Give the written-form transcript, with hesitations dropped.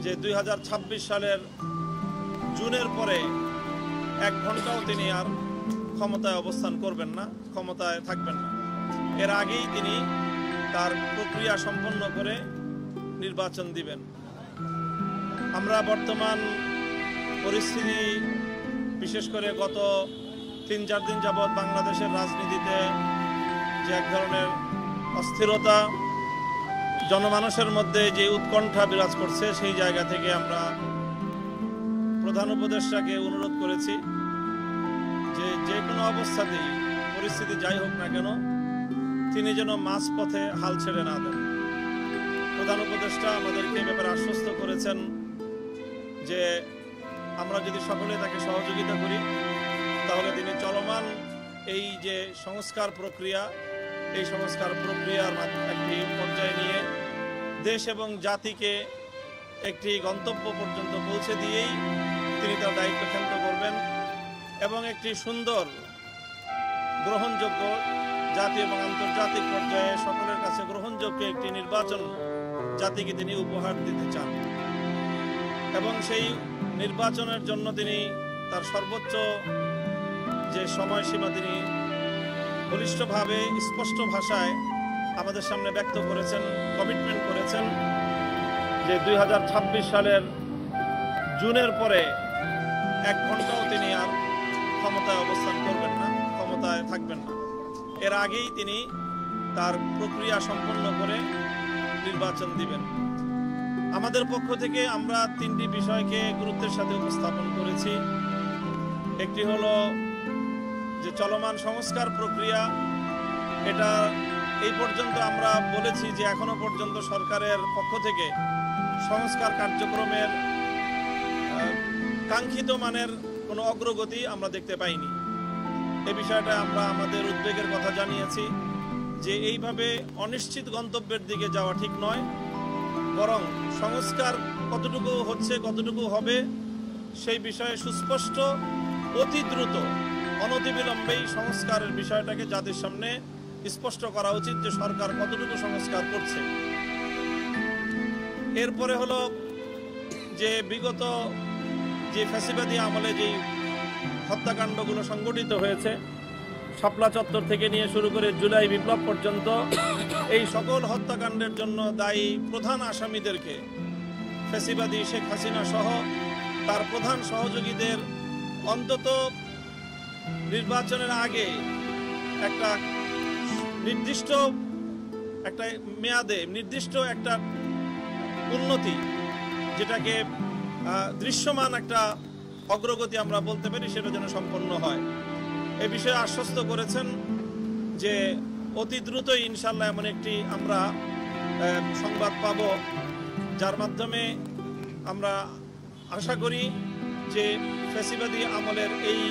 যে 2026 সালের জুনের পরে 1 ঘন্টাও তিনি আর ক্ষমতায় অবস্থান করবেন না, ক্ষমতায় থাকবেন না। এর আগেই তিনি তার প্রক্রিয়া সম্পন্ন করে নির্বাচন দিবেন। আমরা বর্তমান পরিস্থিতি, বিশেষ করে গত 3-4 দিন যাবৎ বাংলাদেশের রাজনীতিতে যে এক ধরনের অস্থিরতা, জনমানুষের মধ্যে যে উৎকণ্ঠা বিরাজ করছে, সেই জায়গা থেকে আমরা প্রধান উপদেষ্টাকে অনুরোধ করেছি যে কোনো অবস্থাতেই পরিস্থিতি যাই হোক না কেন তিনি যেন মাঝপথে হাল ছেড়ে না দেন। প্রধান উপদেষ্টা আমাদেরকে ব্যাপারে আশ্বস্ত করেছেন যে আমরা যদি সকলে তাকে সহযোগিতা করি তাহলে তিনি চলমান এই যে সংস্কার প্রক্রিয়া, এই সংস্কার প্রক্রিয়ার একটি পর্যায়ে নিয়ে দেশ এবং জাতিকে একটি গন্তব্য পর্যন্ত পৌঁছে দিয়েই তিনি তার দায়িত্ব ক্ষান্ত করবেন এবং একটি সুন্দর, গ্রহণযোগ্য, জাতীয় এবং আন্তর্জাতিক পর্যায়ে সকলের কাছে গ্রহণযোগ্য একটি নির্বাচন জাতিকে তিনি উপহার দিতে চান এবং সেই নির্বাচনের জন্য তিনি তার সর্বোচ্চ যে সময়সীমা তিনি বলিষ্ঠভাবে, স্পষ্ট ভাষায় আমাদের সামনে ব্যক্ত করেছেন, কমিটমেন্ট করেছেন যে 2026 সালের জুনের পরে 1 ঘন্টাও তিনি আর ক্ষমতায় অবস্থান করবেন না, ক্ষমতায় থাকবেন না। এর আগেই তিনি তার প্রক্রিয়া সম্পন্ন করে নির্বাচন দিবেন। আমাদের পক্ষ থেকে আমরা 3টি বিষয়কে গুরুত্বের সাথে উপস্থাপন করেছি। একটি হলো যে চলমান সংস্কার প্রক্রিয়া, এটা এই পর্যন্ত আমরা বলেছি যে এখনো পর্যন্ত সরকারের পক্ষ থেকে সংস্কার কার্যক্রমের কাঙ্ক্ষিত মানের কোনো অগ্রগতি আমরা দেখতে পাইনি। এ বিষয়টা আমরা আমাদের উদ্বেগের কথা জানিয়েছি যে এইভাবে অনিশ্চিত গন্তব্যের দিকে যাওয়া ঠিক নয়, বরং সংস্কার কতটুকু হচ্ছে, কতটুকু হবে সেই বিষয়ে সুস্পষ্ট, অতি দ্রুত, অনতিবিলম্বেই সংস্কারের বিষয়টাকে জাতির সামনে স্পষ্ট করা উচিত যে সরকার কতটুকু সংস্কার করছে। এরপরে হলো যে বিগত যে ফ্যাসিবাদী আমলে যেই হত্যাকাণ্ডগুলো সংগঠিত হয়েছে, শাপলা চত্বর থেকে নিয়ে শুরু করে জুলাই বিপ্লব পর্যন্ত, এই সকল হত্যাকাণ্ডের জন্য দায়ী প্রধান আসামিদেরকে, ফ্যাসিবাদী শেখ হাসিনা সহ তার প্রধান সহযোগীদের অন্তত নির্বাচনের আগে একটা নির্দিষ্ট একটা মেয়াদে, নির্দিষ্ট একটা উন্নতি, যেটাকে দৃশ্যমান একটা অগ্রগতি আমরা বলতে পারি, সেটা যেন সম্পন্ন হয়। এ বিষয়ে আশ্বস্ত করেছেন যে অতি দ্রুতই ইনশাল্লাহ এমন একটি আমরা সংবাদ পাব, যার মাধ্যমে আমরা আশা করি যে ফ্যাসিবাদী আমলের এই